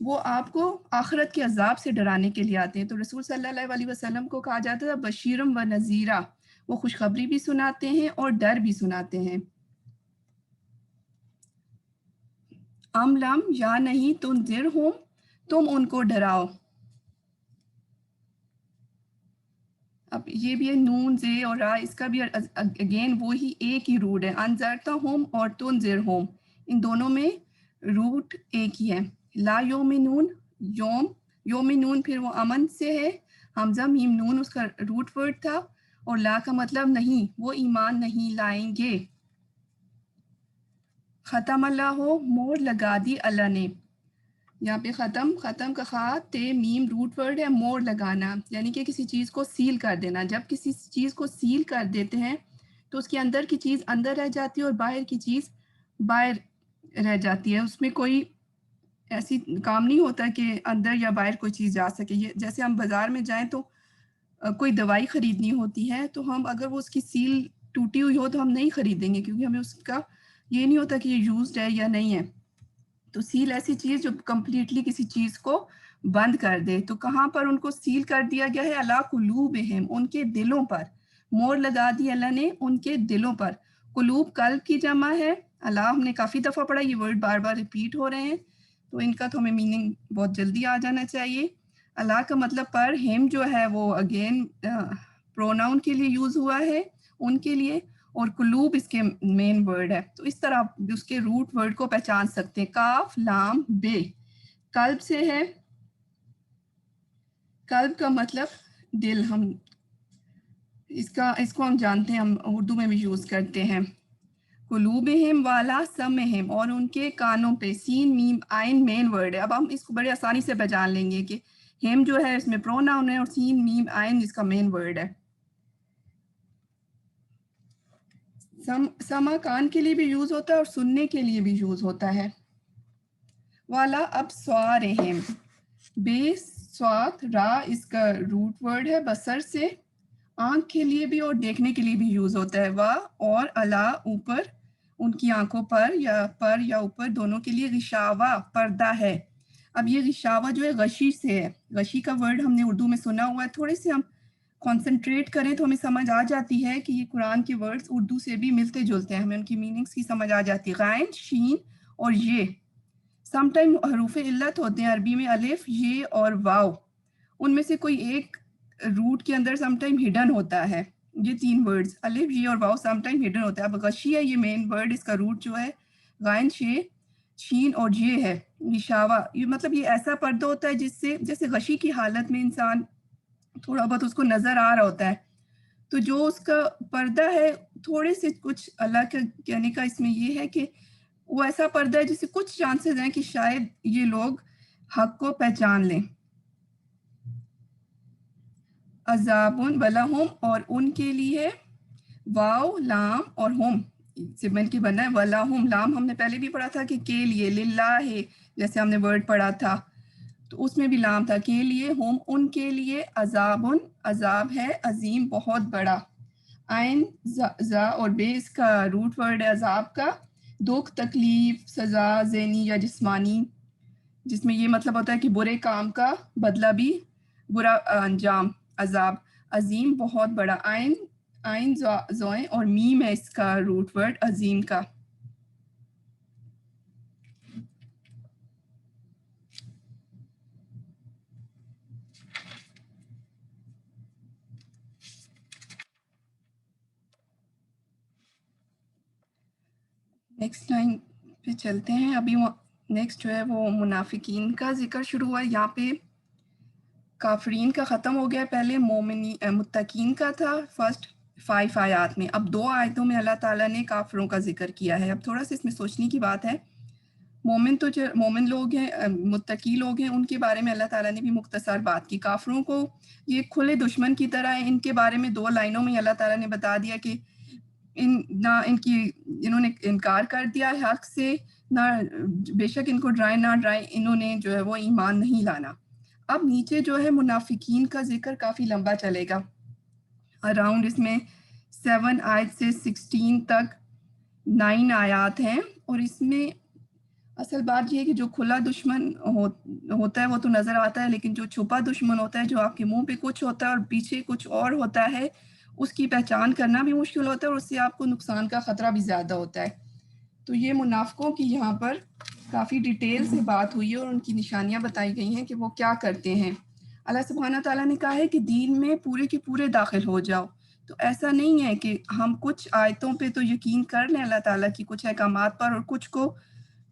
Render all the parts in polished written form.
وہ آپ کو آخرت کے عذاب سے ڈرانے کے لیے آتے ہیں. تو رسول صلی اللہ علیہ وسلم کو کہا جاتا تھا بشیرم و نذیرہ، وہ خوشخبری بھی سناتے ہیں اور ڈر بھی سناتے ہیں. ام لم یا نہیں تنذرہم، تم ان کو ڈراؤ. اب یہ بھی ہے نون زے اور را، اس کا بھی اگین وہی ایک ہی روٹ ہے. انذرتہم اور تنذرہم، ان دونوں میں روٹ ایک ہی ہے. لا یومنون، یومنون پھر وہ امن سے ہے، حمزہ میم نون اس کا روٹ ورڈ تھا، اور لا کا مطلب نہیں، وہ ایمان نہیں لائیں گے. ختم اللہ ہو، مور لگا دی اللہ نے. یہاں پہ ختم کا خا تے میم روٹ ورڈ ہے، مور لگانا یعنی کہ کسی چیز کو سیل کر دینا. جب کسی چیز کو سیل کر دیتے ہیں تو اس کے اندر کی چیز اندر رہ جاتی ہے اور باہر کی چیز باہر رہ جاتی ہے. اس میں کوئی ایسی کام نہیں ہوتا کہ اندر یا باہر کوئی چیز جا سکے. یہ جیسے ہم بازار میں جائیں تو کوئی دوائی خریدنی ہوتی ہے تو ہم اگر وہ اس کی سیل ٹوٹی ہوئی ہو تو ہم نہیں خریدیں گے، کیونکہ ہمیں اس کا یہ نہیں ہوتا کہ یہ یوزڈ ہے یا نہیں ہے. تو سیل ایسی چیز جو کمپلیٹلی کسی چیز کو بند کر دے. تو کہاں پر ان کو سیل کر دیا گیا ہے؟ علی قلوبہم، ان کے دلوں پر. مور لگا دی اللہ نے ان کے دلوں پر. قلوب قلب کی جمع ہے. اللہ ہم نے کافی دفعہ پڑھا، یہ ورڈ بار بار ریپیٹ ہو رہے ہیں تو ان کا تو ہمیں میننگ بہت جلدی آ جانا چاہیے. اللہ کا مطلب پر، ہم جو ہے وہ اگین پروناؤن کے لیے یوز ہوا ہے ان کے لیے، اور قلوب اس کے مین ورڈ ہے. تو اس طرح آپ اس کے روٹ ورڈ کو پہچان سکتے ہیں. کاف لام بے قلب سے ہے. قلب کا مطلب دل، ہم اس کو ہم جانتے ہیں، ہم اردو میں بھی یوز کرتے ہیں. قلوبہم والا سمہم، اور ان کے کانوں پہ. سین میم آئن مین ورڈ ہے. اب ہم اس کو بڑے آسانی سے پہچان لیں گے کہ ہم جو ہے اس میں پروناؤن ہے اور سین میم آئن اس کا مین ورڈ ہے. سما کان کے لیے بھی یوز ہوتا ہے اور سننے کے لیے بھی یوز ہوتا ہے. والا ابصارہم، بے سوات را اس کا روٹ ورڈ ہے بصر سے. آنکھ کے لیے بھی اور دیکھنے کے لیے بھی یوز ہوتا ہے. وا اور الا اوپر، ان کی آنکھوں پر یا اوپر دونوں کے لیے. غشاوہ پردہ ہے. اب یہ غشاوہ جو ہے غشی سے ہے. غشی کا ورڈ ہم نے اردو میں سنا ہوا ہے. تھوڑے سے ہم کنسنٹریٹ کریں تو ہمیں سمجھ آ جاتی ہے کہ یہ قرآن کے ورڈز اردو سے بھی ملتے جلتے ہیں، ہمیں ان کی میننگز کی سمجھ آ جاتی ہے. غائن، شین اور یہ سم ٹائم حروف علت ہوتے ہیں عربی میں، الف، یہ اور واو. ان میں سے کوئی ایک روٹ کے اندر سم ٹائم ہڈن ہوتا ہے. یہ تین ورڈز الف، یہ اور واو سم ٹائم ہڈن ہوتا ہے. اب غشی ہے یہ مین ورڈ، اس کا روٹ جو ہے غائن، شین اور یہ ہے غشاوہ. یہ مطلب یہ ایسا پردہ ہوتا ہے جس سے جیسے غشی کی حالت میں انسان تھوڑا بہت اس کو نظر آ رہا ہوتا ہے، تو جو اس کا پردہ ہے تھوڑے سے کچھ اللہ کے کہنے کا اس میں یہ ہے کہ وہ ایسا پردہ ہے جس سے کچھ چانسز ہیں کہ شاید یہ لوگ حق کو پہچان لیں. عذابن ولہم، اور ان کے لیے. واو لام اور ہم سے مل کے بنا ہے. ولہم لام ہم نے پہلے بھی پڑھا تھا کہ کے لیے، للہ جیسے ہم نے ورڈ پڑھا تھا تو اس میں بھی لام تھا. کے لیے، ہم ان کے لیے. عذابن عذاب ہے، عظیم بہت بڑا. عین زا اور بے اس کا روٹ ورڈ ہے عذاب کا. دکھ، تکلیف، سزا ذہنی یا جسمانی، جس میں یہ مطلب ہوتا ہے کہ برے کام کا بدلہ بھی برا انجام. عذاب عظیم بہت بڑا. عین زوئیں اور میم ہے اس کا روٹ ورڈ عظیم کا. نیکسٹ لائن پہ چلتے ہیں. ابھی نیکسٹ جو ہے وہ منافقین کا ذکر شروع ہوا ہے. یہاں پہ کافرین کا ختم ہو گیا، پہلے متقین کا تھا فرسٹ 5 آیات میں. اب 2 آیتوں میں اللہ تعالیٰ نے کافروں کا ذکر کیا ہے. اب تھوڑا سا اس میں سوچنے کی بات ہے. مومن لوگ ہیں، متقی لوگ ہیں، ان کے بارے میں اللہ تعالیٰ نے بھی مختصر بات کی. کافروں کو یہ کھلے دشمن کی طرح ہے. ان کے بارے میں 2 لائنوں میں اللہ تعالیٰ نے بتا دیا کہ انہوں نے انکار کر دیا حق سے، نہ بے شک ان کو ڈرائے نہ ڈرائے، انہوں نے جو ہے وہ ایمان نہیں لانا. اب نیچے جو ہے منافقین کا ذکر کافی لمبا چلے گا، اراؤنڈ اس میں 7 آیت سے 16 تک 9 آیات ہیں، اور اس میں اصل بات یہ ہے کہ جو کھلا دشمن ہوتا ہے وہ تو نظر آتا ہے، لیکن جو چھپا دشمن ہوتا ہے، جو آپ کے منہ پہ کچھ ہوتا ہے اور پیچھے کچھ اور ہوتا ہے، اس کی پہچان کرنا بھی مشکل ہوتا ہے اور اس سے آپ کو نقصان کا خطرہ بھی زیادہ ہوتا ہے۔ تو یہ منافقوں کی یہاں پر کافی ڈیٹیل سے بات ہوئی ہے اور ان کی نشانیاں بتائی گئی ہیں کہ وہ کیا کرتے ہیں۔ اللہ سبحانہ تعالیٰ نے کہا ہے کہ دین میں پورے کے پورے داخل ہو جاؤ۔ تو ایسا نہیں ہے کہ ہم کچھ آیتوں پہ تو یقین کر لیں اللہ تعالیٰ کی کچھ احکامات پر اور کچھ کو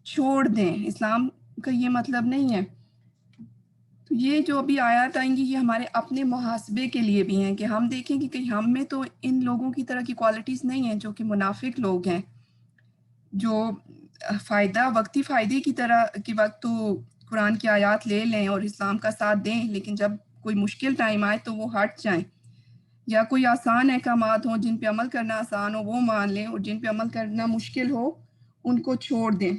چھوڑ دیں، اسلام کا یہ مطلب نہیں ہے۔ تو یہ جو ابھی آیات آئیں گی یہ ہمارے اپنے محاسبے کے لیے بھی ہیں کہ ہم دیکھیں کہ کہیں ہم میں تو ان لوگوں کی طرح کی کوالٹیز نہیں ہیں جو کہ منافق لوگ ہیں، جو وقتی فائدے کی طرح کے وقت تو قرآن کی آیات لے لیں اور اسلام کا ساتھ دیں، لیکن جب کوئی مشکل ٹائم آئے تو وہ ہٹ جائیں، یا کوئی آسان احکامات ہوں جن پہ عمل کرنا آسان ہو وہ مان لیں اور جن پہ عمل کرنا مشکل ہو ان کو چھوڑ دیں۔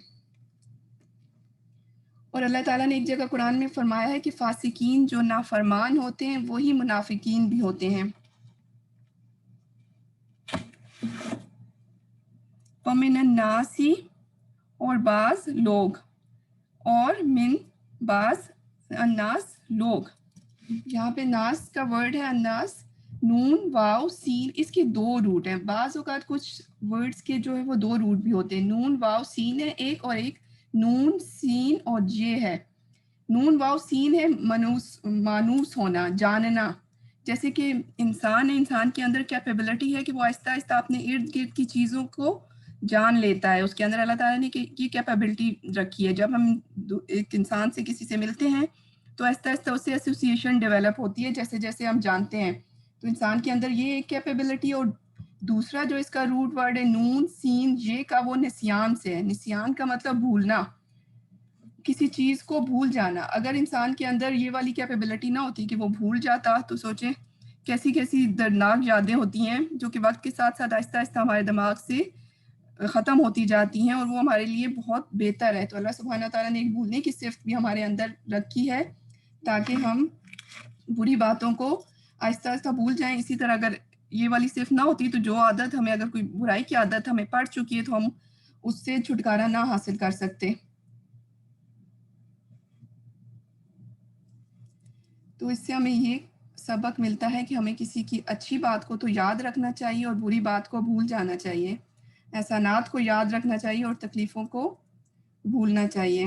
اور اللہ تعالیٰ نے ایک جگہ قرآن میں فرمایا ہے کہ فاسقین جو نافرمان ہوتے ہیں وہی منافقین بھی ہوتے ہیں۔ وَمِنَ النَّاسِ اور بعض لوگ، اور من بعض الناس لوگ، یہاں پہ ناس کا ورڈ ہے الناس، نون واو سین، اس کے دو روٹ ہیں۔ بعض اوقات کچھ ورڈز کے جو ہے وہ دو روٹ بھی ہوتے ہیں، نون واو سین ہے ایک، اور ایک نون سین اور جے ہے۔ نون واو سین ہے مانوس ہونا، جاننا، جیسے کہ انسان ہے، انسان کے اندر کیپیبلٹی ہے کہ وہ آہستہ آہستہ اپنے ارد گرد کی چیزوں کو جان لیتا ہے، اس کے اندر اللہ تعالیٰ نے یہ کیپیبلٹی رکھی ہے۔ جب ہم ایک انسان سے کسی سے ملتے ہیں تو آہستہ آہستہ اس سے ایسوسیشن ڈیولپ ہوتی ہے جیسے جیسے ہم جانتے ہیں، تو انسان کے اندر یہ ایک کیپیبلٹی۔ اور دوسرا جو اس کا روٹ ورڈ ہے نون سین یہ کا، وہ نسیان سے ہے۔ نسیان کا مطلب بھولنا، کسی چیز کو بھول جانا۔ اگر انسان کے اندر یہ والی کیپیبلٹی نہ ہوتی کہ وہ بھول جاتا تو سوچیں کیسی کیسی دردناک یادیں ہوتی ہیں جو کہ وقت کے ساتھ ساتھ آہستہ آہستہ ہمارے دماغ سے ختم ہوتی جاتی ہیں اور وہ ہمارے لیے بہت بہتر ہے۔ تو اللہ سبحانہ تعالیٰ نے ایک بھولنے کی صفت بھی ہمارے اندر رکھی ہے تاکہ ہم بری باتوں کو آہستہ آہستہ بھول جائیں۔ اسی طرح اگر یہ والی صفت نہ ہوتی تو جو عادت ہمیں، اگر کوئی برائی کی عادت ہمیں پڑ چکی ہے تو ہم اس سے چھٹکارا نہ حاصل کر سکتے۔ تو اس سے ہمیں یہ سبق ملتا ہے کہ ہمیں کسی کی اچھی بات کو تو یاد رکھنا چاہیے اور بری بات کو بھول جانا چاہیے، احسانات کو یاد رکھنا چاہیے اور تکلیفوں کو بھولنا چاہیے۔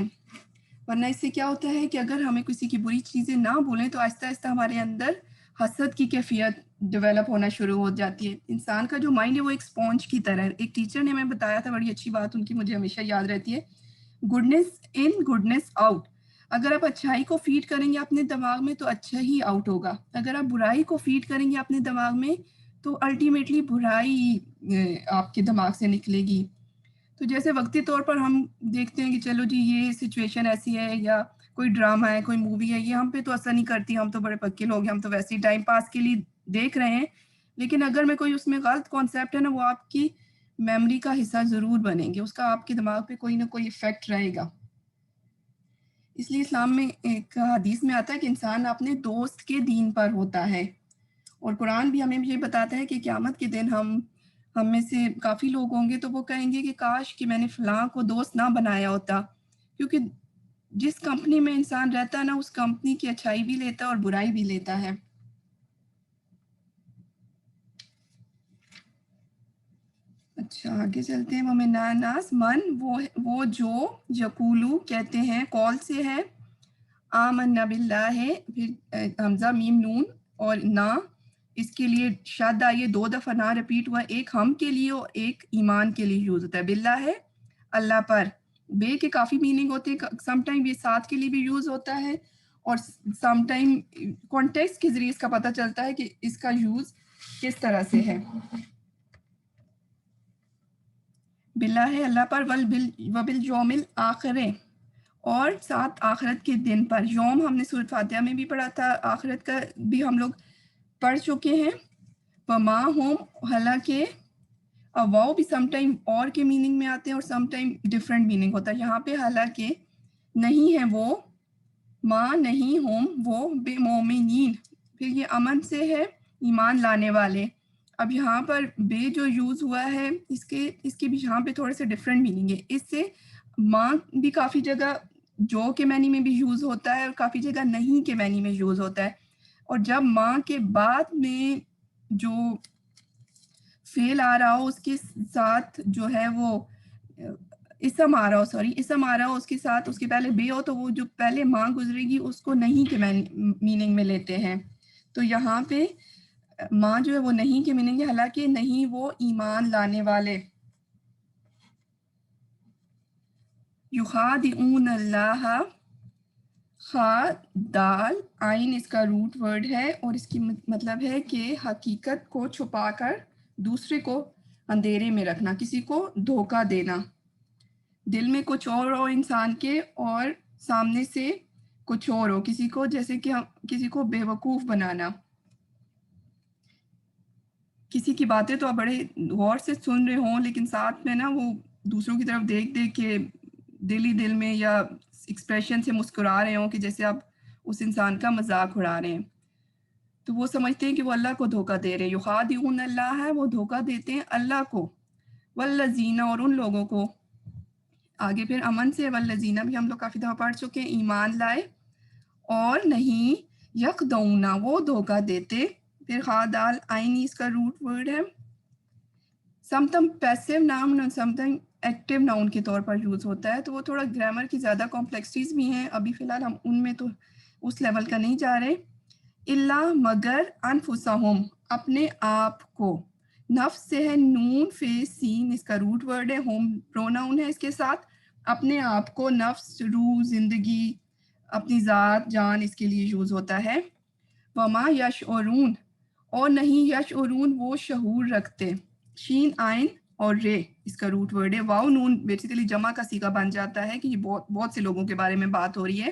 ورنہ اس سے کیا ہوتا ہے کہ اگر ہمیں کسی کی بری چیزیں نہ بھولیں تو آہستہ آہستہ ہمارے اندر حسد کی کیفیت ڈیولپ ہونا شروع ہو جاتی ہے۔ انسان کا جو مائنڈ ہے وہ ایک اسپونج کی طرح ہے۔ ایک ٹیچر نے ہمیں بتایا تھا، بڑی اچھی بات ان کی مجھے ہمیشہ یاد رہتی ہے، گڈنس ان گڈنس آؤٹ۔ اگر آپ اچھائی کو فیڈ کریں گے اپنے دماغ میں تو اچھا ہی آؤٹ ہوگا، اگر آپ برائی کو فیڈ کریں گے اپنے دماغ میں تو الٹیمیٹلی برائی آپ کے دماغ سے نکلے گی۔ تو جیسے وقتی طور پر ہم دیکھتے ہیں کہ چلو جی یہ سچویشن ایسی ہے یا کوئی ڈرامہ ہے، کوئی مووی ہے، یہ ہم پہ تو اثر نہیں کرتی، ہم تو بڑے پکے لوگ ہیں، ہم تو ویسے ہی ٹائم پاس کے لیے دیکھ رہے ہیں، لیکن اگر میں کوئی اس میں غلط کانسیپٹ ہے نا وہ آپ کی میموری کا حصہ ضرور بنیں گے، اس کا آپ کے دماغ پہ کوئی نہ کوئی ایفیکٹ رہے گا۔ اس لیے اسلام میں ایک حدیث میں آتا ہے کہ انسان اپنے دوست کے دین پر ہوتا ہے، اور قرآن بھی ہمیں یہ بتاتا ہے کہ قیامت کے دن ہم میں سے کافی لوگ ہوں گے تو وہ کہیں گے کہ کاش کہ میں نے فلاں کو دوست نہ بنایا ہوتا، کیونکہ جس کمپنی میں انسان رہتا ہے نا اس کمپنی کی اچھائی بھی لیتا ہے اور برائی بھی لیتا ہے۔ اچھا آگے چلتے ہیں۔ وَمِنَ النَّاسِ من، وہ جو یقولو کہتے ہیں، قول سے ہے، آمنا باللہ ہے، پھر حمزہ میم نون اور نا، اس کے لیے شد آئیے دو دفعہ نہ ریپیٹ ہوا، ایک ہم کے لیے اور ایک ایمان کے لیے یوز ہوتا ہے۔ باللہ ہے اللہ پر، بے کے کافی میننگ ہوتے ہیں، سم ٹائم یہ ساتھ کے لیے بھی یوز ہوتا ہے اور سم ٹائم کانٹیکسٹ کے ذریعے اس کا پتہ چلتا ہے کہ اس کا یوز کس طرح سے ہے۔ باللہ ہے اللہ پر، وبالیوم الآخر، اور ساتھ آخرت کے دن پر۔ یوم ہم نے سورۃ فاتحہ میں بھی پڑھا تھا، آخرت کا بھی ہم لوگ پڑھ چکے ہیں۔ وما ہم، حالانکہ واو بھی سم ٹائم اور کے میننگ میں آتے ہیں اور سم ٹائم ڈفرینٹ میننگ ہوتا ہے۔ یہاں پہ حالانکہ نہیں ہے وہ، ماں نہیں ہم وہ، بے مومنین، پھر یہ امن سے ہے ایمان لانے والے۔ اب یہاں پر بے جو یوز ہوا ہے اس کے بھی یہاں پہ تھوڑے سے ڈفرینٹ میننگ ہے۔ اس سے ماں بھی کافی جگہ جو کے معنی میں بھی یوز ہوتا ہے اور کافی جگہ نہیں کے معنی میں یوز ہوتا ہے. اور جب ماں کے بعد میں جو فعل آ رہا ہو اس کے ساتھ جو ہے وہ اسم آ رہا ہو اسم آ رہا ہو اس کے ساتھ اس کے پہلے بے ہو، تو وہ جو پہلے ماں گزرے گی اس کو نہیں کے میننگ میں لیتے ہیں. تو یہاں پہ ماں جو ہے وہ نہیں کے میننگ ہے، حالانکہ نہیں وہ ایمان لانے والے. یخادعون اللہ، خا دال آئین اس کا روٹ ورڈ ہے اور اس کی مطلب ہے کہ حقیقت کو چھپا کر دوسرے کو اندھیرے میں رکھنا، کسی کو دھوکہ دینا. دل میں کچھ اور ہو انسان کے اور سامنے سے کچھ اور ہو، کسی کو جیسے کہ کسی کو بے وقوف بنانا. کسی کی باتیں تو آپ بڑے غور سے سن رہے ہوں لیکن ساتھ میں نا وہ دوسروں کی طرف دیکھ دیکھ کے دل ہی دل میں یا ایکسپریشن سے مسکرا رہے ہوں کہ جیسے آپ اس انسان کا مذاق اڑا رہے ہیں، تو وہ سمجھتے ہیں کہ وہ اللہ کو دھوکہ دے رہے ہیں. یخادعون اللہ ہے، وہ دھوکہ دیتے ہیں اللہ کو. والذین، اور ان لوگوں کو. آگے پھر امن سے والذین بھی ہم لوگ کافی دفعہ پڑھ چکے ہیں، ایمان لائے اور نہیں یخدعون، وہ دھوکہ دیتے. پھر خادال آئینی اس کا روٹ ورڈ ہے. سمٹم پیسو ناؤن اور سمٹم ایکٹیو ناؤن کے طور پر یوز ہوتا ہے، تو وہ تھوڑا گرامر کی زیادہ کمپلیکسٹیز بھی ہیں. ابھی فی الحال ہم ان میں تو اس لیول کا نہیں جا رہے. اللہ مگر انفسہم، اپنے آپ کو. نفس سے ہے نون فے سین اس کا روٹ ورڈ ہے، ہوم پروناؤن ہے اس کے ساتھ. اپنے آپ کو، نفس، روح، زندگی، اپنی ذات، جان اس کے لیے یوز ہوتا ہے. وما یشعرون، اور نہیں یشعرون وہ شعور رکھتے. شین آئن اور رے اس کا روٹ ورڈ ہے. واو نون بیسیکلی جمع کا صیغہ بن جاتا ہے کہ یہ بہت سے لوگوں کے بارے میں بات ہو رہی ہے.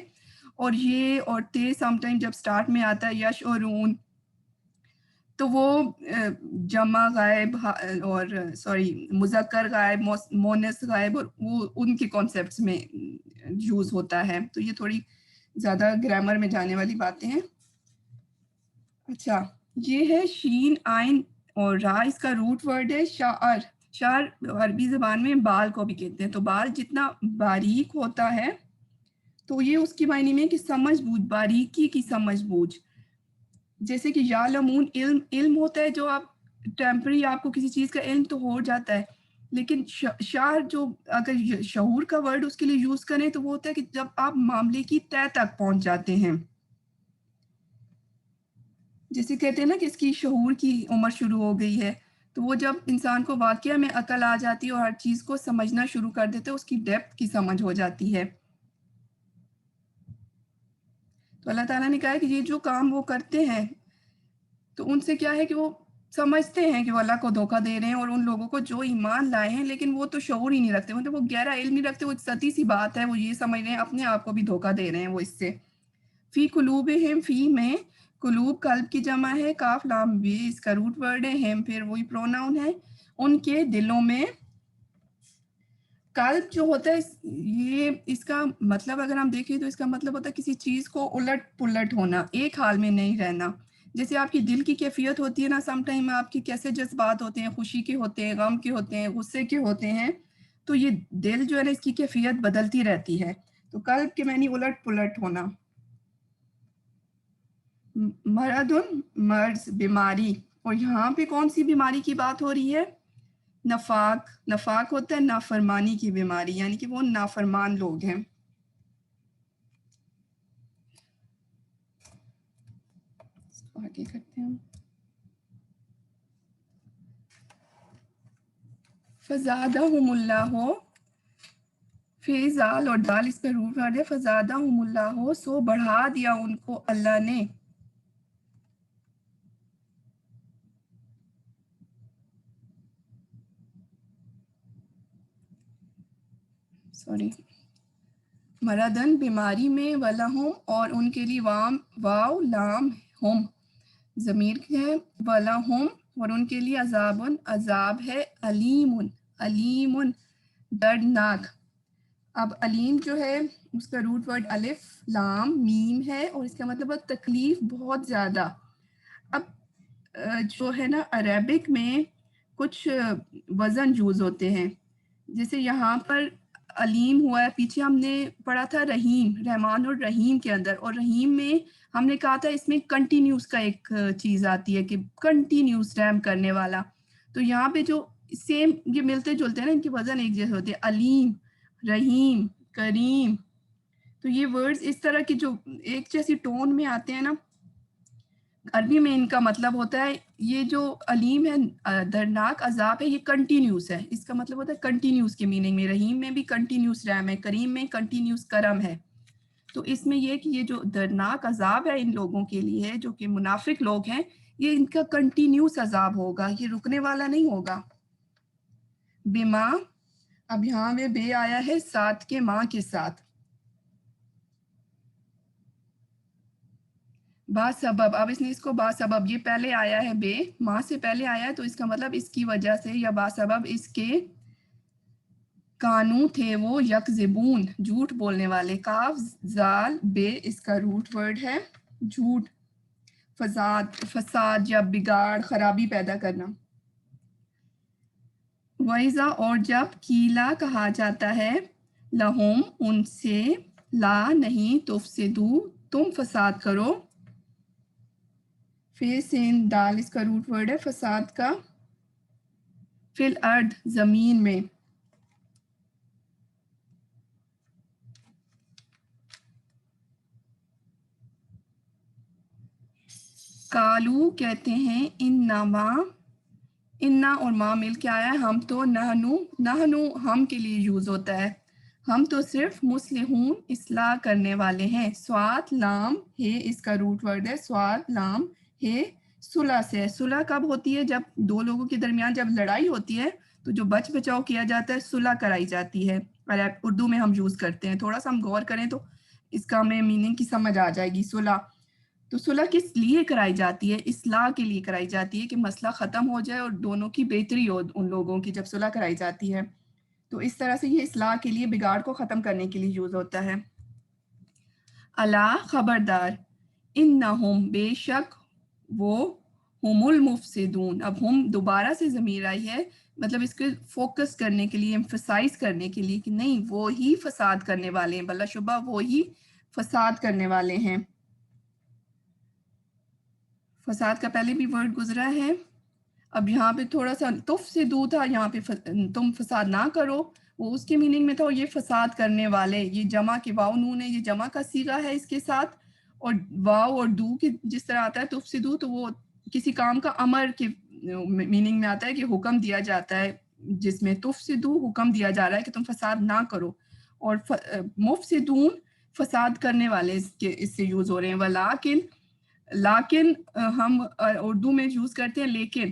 اور یہ اور تے سم ٹائم جب سٹارٹ میں آتا ہے یشعرون تو وہ جمع غائب اور مذکر غائب، مونس غائب، اور وہ ان کے کانسیپٹس میں یوز ہوتا ہے. تو یہ تھوڑی زیادہ گرامر میں جانے والی باتیں ہیں. اچھا، یہ ہے شین آئن اور را اس کا روٹ ورڈ ہے. شعر، شعر عربی زبان میں بال کو بھی کہتے ہیں. تو بال جتنا باریک ہوتا ہے تو یہ اس کی معنی میں کہ سمجھ بوجھ، باریکی کی سمجھ بوجھ. جیسے کہ یعلمون، علم، علم ہوتا ہے جو آپ ٹیمپری، آپ کو کسی چیز کا علم تو ہو جاتا ہے، لیکن شعر جو اگر شعور کا ورڈ اس کے لیے یوز کریں تو وہ ہوتا ہے کہ جب آپ معاملے کی تہ تک پہنچ جاتے ہیں. جیسے کہتے ہیں نا کہ اس کی شعور کی عمر شروع ہو گئی ہے، تو وہ جب انسان کو واقعہ میں عقل آ جاتی ہے اور ہر چیز کو سمجھنا شروع کر دیتے اس کی ڈیپتھ کی سمجھ ہو جاتی ہے. تو اللہ تعالیٰ نے کہا ہے کہ یہ جو کام وہ کرتے ہیں تو ان سے کیا ہے کہ وہ سمجھتے ہیں کہ وہ اللہ کو دھوکہ دے رہے ہیں. اور ان لوگوں کو جو ایمان لائے ہیں لیکن وہ تو شعور ہی نہیں رکھتے، مطلب وہ گہرا علم نہیں رکھتے، وہ ستی سی بات ہے، وہ یہ سمجھ رہے ہیں اپنے آپ کو بھی دھوکہ دے رہے ہیں وہ اس سے. فی قلوبہم، فی میں قلوب قلب کی جمع ہے، کاف لام بھی اس کا روٹ ورڈ ہے، ہم پھر وہی پروناؤن ہے. ان کے دلوں میں. قلب جو ہوتا ہے یہ اس کا مطلب اگر ہم دیکھیں تو اس کا مطلب ہوتا ہے کسی چیز کو الٹ پلٹ ہونا، ایک حال میں نہیں رہنا. جیسے آپ کی دل کی کیفیت ہوتی ہے نا، سم ٹائم آپ کے کیسے جذبات ہوتے ہیں، خوشی کے ہوتے ہیں، غم کے ہوتے ہیں، غصے کے ہوتے ہیں، تو یہ دل جو ہے نا اس کی کیفیت بدلتی رہتی ہے. تو قلب کے معنی الٹ پلٹ ہونا. مردن، مرض، بیماری. اور یہاں پہ کون سی بیماری کی بات ہو رہی ہے؟ نفاق. نفاق ہوتا ہے نافرمانی کی بیماری، یعنی کہ وہ نافرمان لوگ ہیں. آگے کرتے ہیں. فزادہم اللہ، فیضال اور دال اس کا روٹ ورڈ ہے. فزادہم اللہ، سو بڑھا دیا ان کو اللہ نے. مردن بیماری میں، ولہم اور ان کے لیے، واو لام ہم ضمیر ہے، ولہم اور ان کے لیے، عذابن عذاب ہے، علیم علیم دردناک. اب علیم جو ہے اس کا روٹ ورڈ الف لام میم ہے اور اس کا مطلب ہے تکلیف بہت زیادہ. اب جو ہے نا عربک میں کچھ وزن یوز ہوتے ہیں، جیسے یہاں پر علیم ہوا ہے. پیچھے ہم نے پڑھا تھا رحیم، رحمان اور رحیم کے اندر، اور رحیم میں ہم نے کہا تھا اس میں کنٹینیوس کا ایک چیز آتی ہے کہ کنٹینیوس رحم کرنے والا. تو یہاں پہ جو سیم یہ ملتے جلتے ہیں نا، ان کے وزن ایک جیسے ہوتے ہیں، علیم، رحیم، کریم. تو یہ ورڈز اس طرح کی جو ایک جیسی ٹون میں آتے ہیں نا، عربی میں ان کا مطلب ہوتا ہے یہ جو علیم ہے، دردناک عذاب ہے، یہ کنٹینیوس ہے. اس کا مطلب ہوتا ہے کنٹینیوس کے میننگ میں. رحیم میں بھی کنٹینیوس رحم ہے، کریم میں کنٹینیوس کرم ہے. تو اس میں یہ کہ یہ جو دردناک عذاب ہے ان لوگوں کے لیے جو کہ منافق لوگ ہیں، یہ ان کا کنٹینیوس عذاب ہوگا، یہ رکنے والا نہیں ہوگا. بما، اب یہاں میں بے آیا ہے ساتھ کے ماں کے ساتھ. با سبب، اب اس نے اس کو با سبب، یہ پہلے آیا ہے بے، ماں سے پہلے آیا ہے، تو اس کا مطلب اس کی وجہ سے یا با سبب اس کے کانو تھے وہ یکذبون، جھوٹ بولنے والے. کاف زال بے اس کا روٹ ورڈ ہے جھوٹ، فساد یا بگاڑ، خرابی پیدا کرنا. وَإِذَا، اور جب کیلا کہا جاتا ہے لہم ان سے، لا نہیں، تفسدو تم فساد کرو. فی سین دال اس کا روٹ ورڈ ہے فساد کا، فی الارض زمین میں. کالو کہتے ہیں انما، انا اور ماں مل کے آیا ہے ہم تو، نہنو ہم کے لیے یوز ہوتا ہے، ہم تو صرف مصلحون اصلاح کرنے والے ہیں. سوات لام ہے اس کا روٹ ورڈ ہے، سوات لام ہے صلح سے. صلح کب ہوتی ہے؟ جب دو لوگوں کے درمیان جب لڑائی ہوتی ہے تو جو بچ بچاؤ کیا جاتا ہے صلح کرائی جاتی ہے. اردو میں ہم یوز کرتے ہیں، تھوڑا سا ہم غور کریں تو اس کا ہمیں میننگ کی سمجھ آ جائے گی. صلح، تو صلح کس لیے کرائی جاتی ہے؟ اصلاح کے لیے کرائی جاتی ہے کہ مسئلہ ختم ہو جائے اور دونوں کی بہتری ہو ان لوگوں کی جب صلح کرائی جاتی ہے. تو اس طرح سے یہ اصلاح کے لیے، بگاڑ کو ختم کرنے کے لیے یوز ہوتا ہے. الا خبردار، انہم بے شک وہ، ہم المفسدون. اب ہم دوبارہ سے ضمیر آئی ہے، مطلب اس کو فوکس کرنے کے لیے، ایمفسائز کرنے کے لیے کہ نہیں وہ ہی فساد کرنے والے ہیں، بلا شبہ وہ ہی فساد کرنے والے ہیں. فساد کا پہلے بھی ورڈ گزرا ہے. اب یہاں پہ تھوڑا سا تفسدو تھا، یہاں پہ تم فساد نہ کرو، وہ اس کے میننگ میں تھا یہ فساد کرنے والے. یہ جمع کے واو نون ہے، یہ جمع کا صیغہ ہے اس کے ساتھ، اور واو اور دو کی جس طرح آتا ہے تفسدو تو وہ کسی کام کا امر کے میننگ میں آتا ہے کہ حکم دیا جاتا ہے، جس میں تفسدو حکم دیا جا رہا ہے کہ تم فساد نہ کرو. اور مفسدون فساد کرنے والے اس سے یوز ہو رہے ہیں. ولیکن، لیکن ہم اردو میں یوز کرتے ہیں لیکن،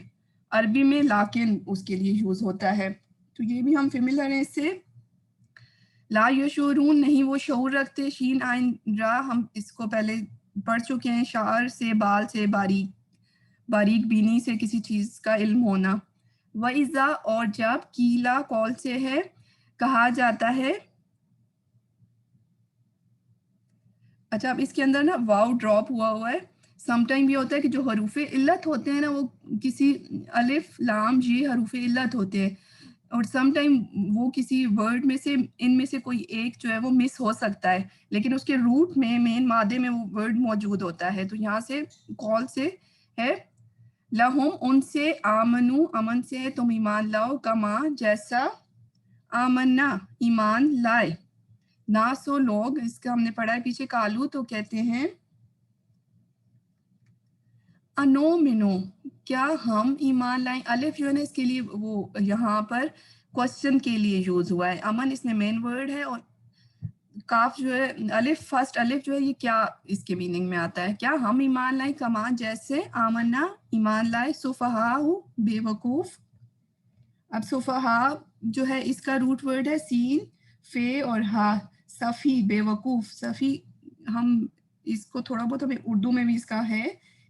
عربی میں لیکن اس کے لیے یوز ہوتا ہے. تو یہ بھی ہم فیملر ہیں اس سے. لا یشعرون، نہیں وہ شعور رکھتے، شین آئین را ہم اس کو پہلے پڑھ چکے ہیں، شعر سے، بال سے، باریک بینی سے کسی چیز کا علم ہونا. وَإِذَا، اور جب، کیلا کال سے ہے، کہا جاتا ہے. اچھا اب اس کے اندر نا واو ڈراپ ہوا ہے. سم ٹائم یہ ہوتا ہے کہ جو حروف علت ہوتے ہیں نا وہ کسی الف لام یہ حروف علت ہوتے ہیں، اور سم ٹائم وہ کسی ورڈ میں سے، ان میں سے کوئی ایک جو ہے وہ مس ہو سکتا ہے، لیکن اس کے روٹ میں، مین مادے میں وہ ورڈ موجود ہوتا ہے. تو یہاں سے کال سے ہے لہم ان سے، آمنو امن سے ہے تم ایمان لاؤ، کما جیسا، آمنا ایمان لائے. ناسو لوگ، اس کا ہم نے پڑھا ہے پیچھے، کالو تو کہتے ہیں انو منو، کیا ہم ایمان لائیں. الف جو ہے نا اس کے لیے وہ یہاں پر کوشچن کے لیے یوز ہوا ہے. امن اس میں مین ورڈ ہے، اور کاف جو ہے الف، فرسٹ الف جو ہے یہ کیا اس کے میننگ میں آتا ہے؟ کیا ہم ایمان لائیں، کما جیسے، آمنا ایمان لائے، سفہا بے وقوف. اب سفہا جو ہے اس کا روٹ ورڈ ہے سین، فے اور ہا، صفی بے وقوف. صفی ہم اس کو تھوڑا بہت ہمیں اردو میں بھی اس کا ہے،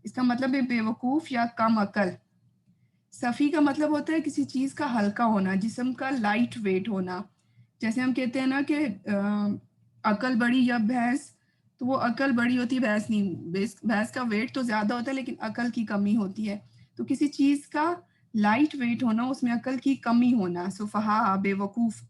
اس کا مطلب ہے بے وقوف یا کم عقل. صفی کا مطلب ہوتا ہے کسی چیز کا ہلکا ہونا، جسم کا لائٹ ویٹ ہونا. جیسے ہم کہتے ہیں نا کہ عقل بڑی یا بھینس، تو وہ عقل بڑی ہوتی ہے، بھینس نہیں. بھینس کا ویٹ تو زیادہ ہوتا ہے لیکن عقل کی کمی ہوتی ہے. تو کسی چیز کا لائٹ ویٹ ہونا، اس میں عقل کی کمی ہونا، سفہا بے وقوف.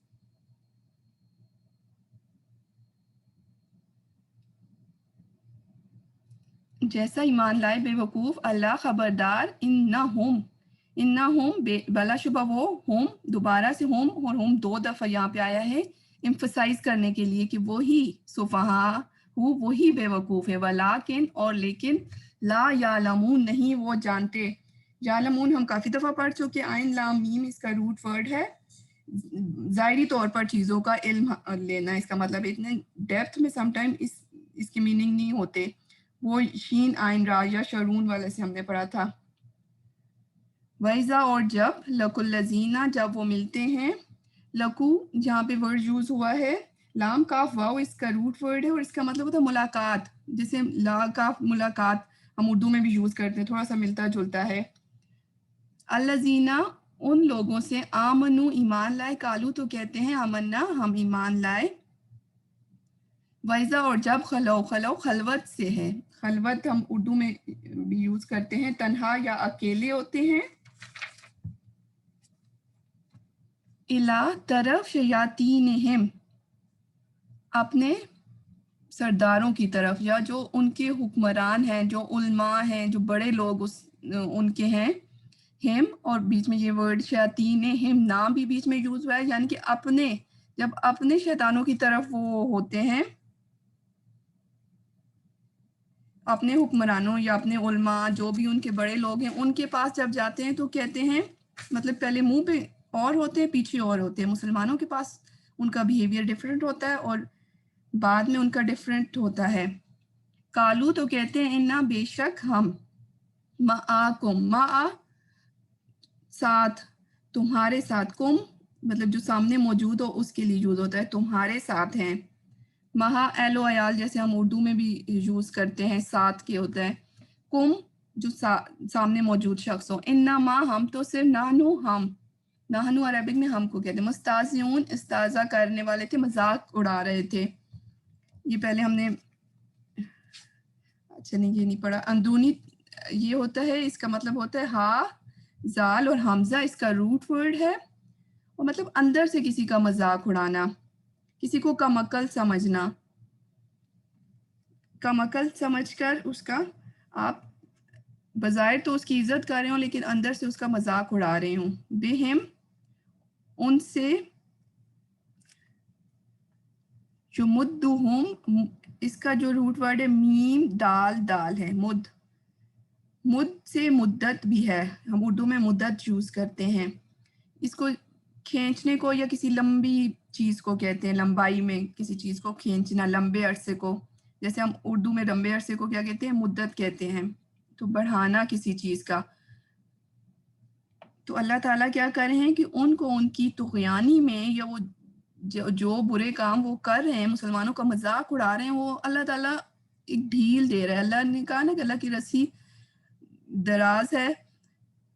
جیسا ایمان لائے بے وقوف، اللہ خبردار، انہم بلا شبہ وہ، ہم دوبارہ سے ہم، اور ہم 2 دفعہ یہاں پہ آیا ہے ایمفسائز کرنے کے لیے کہ وہی سفہاء وہی بے وقوف ہے، ولیکن اور لیکن لا یعلمون نہیں وہ جانتے. یعلمون ہم کافی دفعہ پڑھ چکے، عین لام میم اس کا روٹ ورڈ ہے، ظاہری طور پر چیزوں کا علم لینا. اس کا مطلب اتنے ڈیپتھ میں سم ٹائم اس کے میننگ نہیں ہوتے. وہ شین آئین را یا شرون والے سے ہم نے پڑھا تھا. وَإِذَا اور جب لَقُوا الَّذِينَ جب وہ ملتے ہیں، لَقُو جہاں پہ ورڈ یوز ہوا ہے، لام کاف واو اس کا روٹ ورڈ ہے اور اس کا مطلب ہوتا ہے ملاقات. جیسے لا کاف ملاقات ہم اردو میں بھی یوز کرتے ہیں، تھوڑا سا ملتا جلتا ہے. الَّذِينَ ان لوگوں سے، آمنو ایمان لائے، کالو تو کہتے ہیں آمنا ہم ایمان لائے. وَإِذَا اور جب خلو خلوت سے ہے، خلوت ہم اردو میں بھی یوز کرتے ہیں، تنہا یا اکیلے ہوتے ہیں. الا طرف شیاطینہم اپنے سرداروں کی طرف، یا جو ان کے حکمران ہیں، جو علماء ہیں، جو بڑے لوگ ان کے ہیں. ہم اور بیچ میں یہ ورڈ شیاطینہم نام بھی بیچ میں یوز ہوا ہے، یعنی کہ اپنے، جب اپنے شیطانوں کی طرف وہ ہوتے ہیں، اپنے حکمرانوں یا اپنے علماء جو بھی ان کے بڑے لوگ ہیں ان کے پاس جب جاتے ہیں تو کہتے ہیں، مطلب پہلے منہ پہ اور ہوتے ہیں پیچھے اور ہوتے ہیں. مسلمانوں کے پاس ان کا بیہیویئر ڈیفرنٹ ہوتا ہے اور بعد میں ان کا ڈیفرنٹ ہوتا ہے. کالو تو کہتے ہیں انا بے شک ہم، معاکم مع ساتھ، تمہارے ساتھ، کم مطلب جو سامنے موجود ہو اس کے لیے یوز ہوتا ہے، تمہارے ساتھ ہیں. مہا ایل و عیال جیسے ہم اردو میں بھی یوز کرتے ہیں، ساتھ کے ہوتا ہے. کم جو سامنے موجود شخص ہو. انما ہم تو صرف نحنو ہم، نحنو عربک میں ہم کو کہتے ہیں. مستہزئون استہزاء کرنے والے تھے، مذاق اڑا رہے تھے. یہ پہلے ہم نے، اچھا نہیں یہ نہیں پڑھا. اندرونی یہ ہوتا ہے، اس کا مطلب ہوتا ہے ہا زال اور حمزہ اس کا روٹ ورڈ ہے، اور مطلب اندر سے کسی کا مذاق اڑانا، کسی کو کم عقل سمجھنا. کم عقل سمجھ کر اس کا آپ بظاہر تو اس کی عزت کر رہے ہوں لیکن اندر سے اس کا مذاق اڑا رہے ہوں. بہم ان سے، یمدہم اس کا جو روٹ ورڈ ہے میم دال دال ہے، مد سے مدت بھی ہے، ہم اردو میں مدت یوز کرتے ہیں. اس کو کھینچنے کو یا کسی لمبی چیز کو کہتے ہیں، لمبائی میں کسی چیز کو کھینچنا، لمبے عرصے کو. جیسے ہم اردو میں لمبے عرصے کو کیا کہتے ہیں، مدت کہتے ہیں، تو بڑھانا کسی چیز کا. تو اللہ تعالیٰ کیا کر رہے ہیں کہ ان کو ان کی طغیانی میں، یا وہ جو برے کام وہ کر رہے ہیں، مسلمانوں کا مذاق اڑا رہے ہیں، وہ اللہ تعالیٰ ایک ڈھیل دے رہا ہے. اللہ نے کہا نا کہ اللہ کی رسی دراز ہے،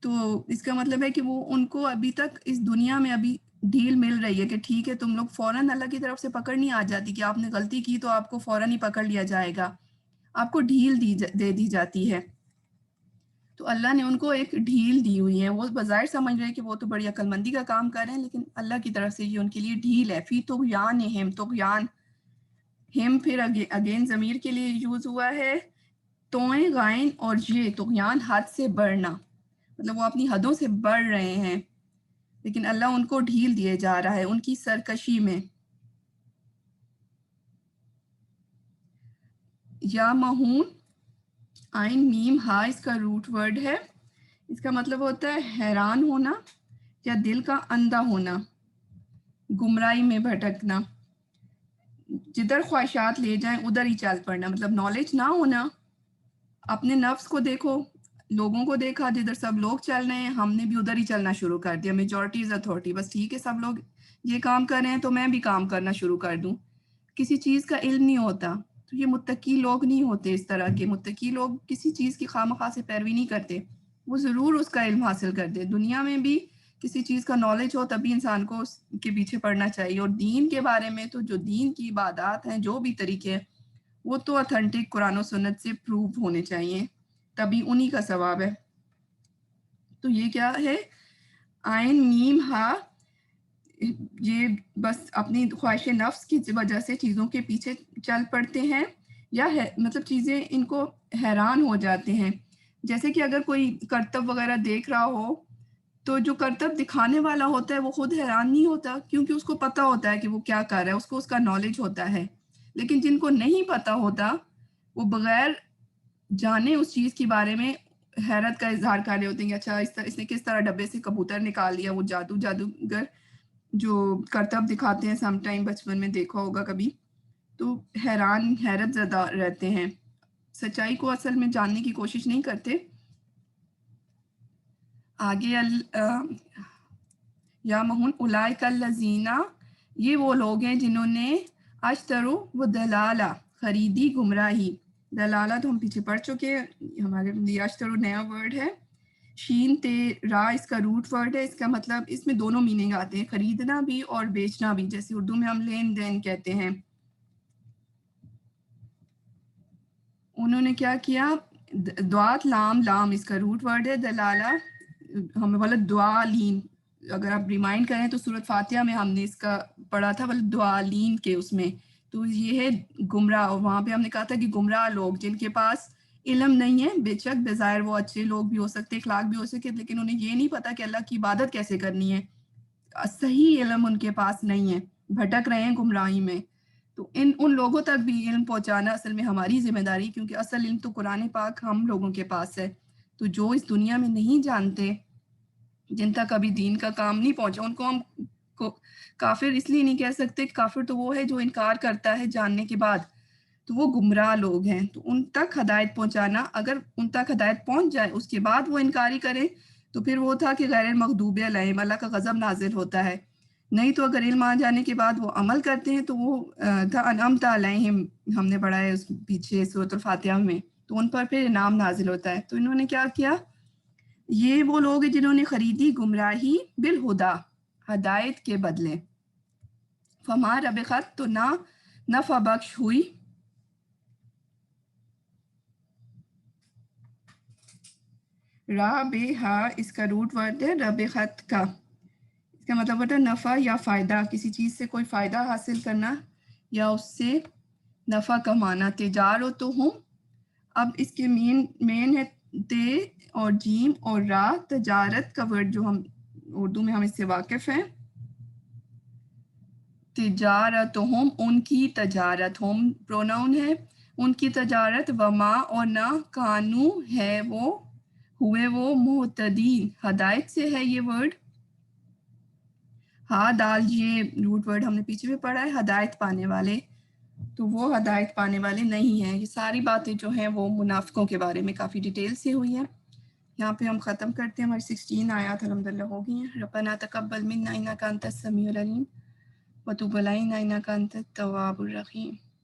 تو اس کا مطلب ہے کہ وہ ان کو ابھی تک اس دنیا میں ابھی ڈھیل مل رہی ہے کہ ٹھیک ہے تم لوگ فوراً، اللہ کی طرف سے پکڑ نہیں آ جاتی کہ آپ نے غلطی کی تو آپ کو فوراً ہی پکڑ لیا جائے گا، آپ کو ڈھیل دے دی جاتی ہے. تو اللہ نے ان کو ایک ڈھیل دی ہوئی ہے. وہ بظاہر سمجھ رہے ہیں کہ وہ تو بڑی عقل مندی کا کام کر رہے ہیں، لیکن اللہ کی طرف سے یہ ان کے لیے ڈھیل ہے. فی طغیانہم، طغیان ہم پھر اگین ضمیر کے لیے یوز ہوا ہے. توئیں غائن اور یہ طغیان حد سے بڑھنا، مطلب وہ اپنی حدوں سے بڑھ رہے ہیں، لیکن اللہ ان کو ڈھیل دیے جا رہا ہے ان کی سرکشی میں. یا مہون آئین میم ہا اس کا روٹ ورڈ ہے. اس کا مطلب ہوتا ہے حیران ہونا یا دل کا اندھا ہونا، گمراہی میں بھٹکنا، جدھر خواہشات لے جائیں ادھر ہی چل پڑنا. مطلب نالج نہ ہونا، اپنے نفس کو دیکھو، لوگوں کو دیکھا جدھر سب لوگ چل رہے ہیں ہم نے بھی ادھر ہی چلنا شروع کر دیا. میجورٹی از اتھارٹی، بس ٹھیک ہے سب لوگ یہ کام کر رہے ہیں تو میں بھی کام کرنا شروع کر دوں. کسی چیز کا علم نہیں ہوتا. تو یہ متقی لوگ نہیں ہوتے. اس طرح کے متقی لوگ کسی چیز کی خواہ سے پیروی نہیں کرتے، وہ ضرور اس کا علم حاصل کرتے. دنیا میں بھی کسی چیز کا نالج ہو تبھی انسان کو اس کے پیچھے پڑنا چاہیے. اور دین کے بارے میں تو جو دین کی عبادات ہیں، جو بھی طریقے ہیں، وہ تو اتھینٹک قرآن و سنت سے پروو ہونے چاہیے، تبھی انہی کا ثواب ہے. تو یہ کیا ہے، آئین میم ہا، یہ بس اپنی خواہش نفس کی وجہ سے چیزوں کے پیچھے چل پڑتے ہیں. یا ہے مطلب چیزیں ان کو حیران ہو جاتے ہیں. جیسے کہ اگر کوئی کرتب وغیرہ دیکھ رہا ہو تو جو کرتب دکھانے والا ہوتا ہے وہ خود حیران نہیں ہوتا کیونکہ اس کو پتہ ہوتا ہے کہ وہ کیا کر رہا ہے، اس کو اس کا نالج ہوتا ہے. لیکن جن کو نہیں پتہ ہوتا وہ بغیر جانے اس چیز کے بارے میں حیرت کا اظہار کر رہے ہوتے ہیں کہ اچھا اس نے کس طرح ڈبے سے کبوتر نکال لیا. وہ جادوگر جو کرتب دکھاتے ہیں سم ٹائم بچپن میں دیکھا ہوگا کبھی، تو حیرت زدہ رہتے ہیں، سچائی کو اصل میں جاننے کی کوشش نہیں کرتے. آگے یا مہن اولئک الذین، یہ وہ لوگ ہیں جنہوں نے اشترو و دلالہ، خریدی گمراہی. دلالہ تو ہم پیچھے پڑھ چکے ہیں، ہمارے لیے اشترو نیا ورڈ ہے. شین تے را اس کا روٹ ورڈ ہے. اس کا مطلب اس میں دونوں میننگ آتے ہیں، خریدنا بھی اور بیچنا بھی. جیسے اردو میں ہم لین دین کہتے ہیں. انہوں نے کیا کیا، دعات لام اس کا روٹ ورڈ ہے. دلالہ ہمیں بولا دعالین، اگر آپ ریمائنڈ کریں تو سورۃ فاتحہ میں ہم نے اس کا پڑھا تھا بولا دعالین کے اس میں. تو یہ ہے گمراہ. وہاں پہ ہم نے کہا تھا کہ گمراہ لوگ جن کے پاس علم نہیں ہے، بے شک بظاہر وہ اچھے لوگ بھی ہو سکتے، اخلاق بھی ہو سکتے، لیکن انہیں یہ نہیں پتا کہ اللہ کی عبادت کیسے کرنی ہے. صحیح علم ان کے پاس نہیں ہے، بھٹک رہے ہیں گمراہی میں. تو ان لوگوں تک بھی علم پہنچانا اصل میں ہماری ذمہ داری، کیونکہ اصل علم تو قرآن پاک ہم لوگوں کے پاس ہے. تو جو اس دنیا میں نہیں جانتے، جن تک ابھی دین کا کام نہیں پہنچا، ان کو ہم کافر اس لیے نہیں کہہ سکتے. کافر تو وہ ہے جو انکار کرتا ہے جاننے کے بعد، تو وہ گمراہ لوگ ہیں. تو ان تک ہدایت پہنچانا، اگر ان تک ہدایت پہنچ جائے اس کے بعد وہ انکاری کریں تو پھر وہ تھا کہ غیر المغضوب علیہم، اللہ کا غضب نازل ہوتا ہے. نہیں تو اگر علم آ جانے کے بعد وہ عمل کرتے ہیں تو وہ تھا انعمت علیہم، ہم نے پڑھا ہے اس پیچھے سورۃ الفاتحہ میں، تو ان پر پھر انعام نازل ہوتا ہے. تو انہوں نے کیا کیا، یہ وہ لوگ ہیں جنہوں نے خریدی گمراہی بالہدا، ہدایت کے بدلے. فما ربحت، تو نہ نفع بخش ہوئی. رابحہ اس کا روٹ ورڈ ہے ربحت کا. اس کا مطلب ہوتا ہے نفع یا فائدہ، کسی چیز سے کوئی فائدہ حاصل کرنا یا اس سے نفع کمانا. تجارتہم، اب اس کے مین ہے تے اور جیم اور را. تجارت کا ورڈ جو ہم اردو میں ہم اس سے واقف ہیں. تجارتہم، ان کی تجارت، ہم پروناؤن ہے، ان کی تجارت. وما، اور نہ، کانو ہے وہ، ہوئے وہ، مہتدین، ہدایت سے ہے یہ ورڈ. ہاں دال، یہ روٹ ورڈ ہم نے پیچھے بھی پڑھا ہے، ہدایت پانے والے. تو وہ ہدایت پانے والے نہیں ہیں. یہ ساری باتیں جو ہیں وہ منافقوں کے بارے میں کافی ڈیٹیل سے ہوئی ہیں. یہاں پہ ہم ختم کرتے ہیں. ہماری 16 آیات الحمدللہ ہو گئی ہیں. ربنا تقبل منا انک انت السمیع العلیم وتب علینا انک انت التواب الرحیم.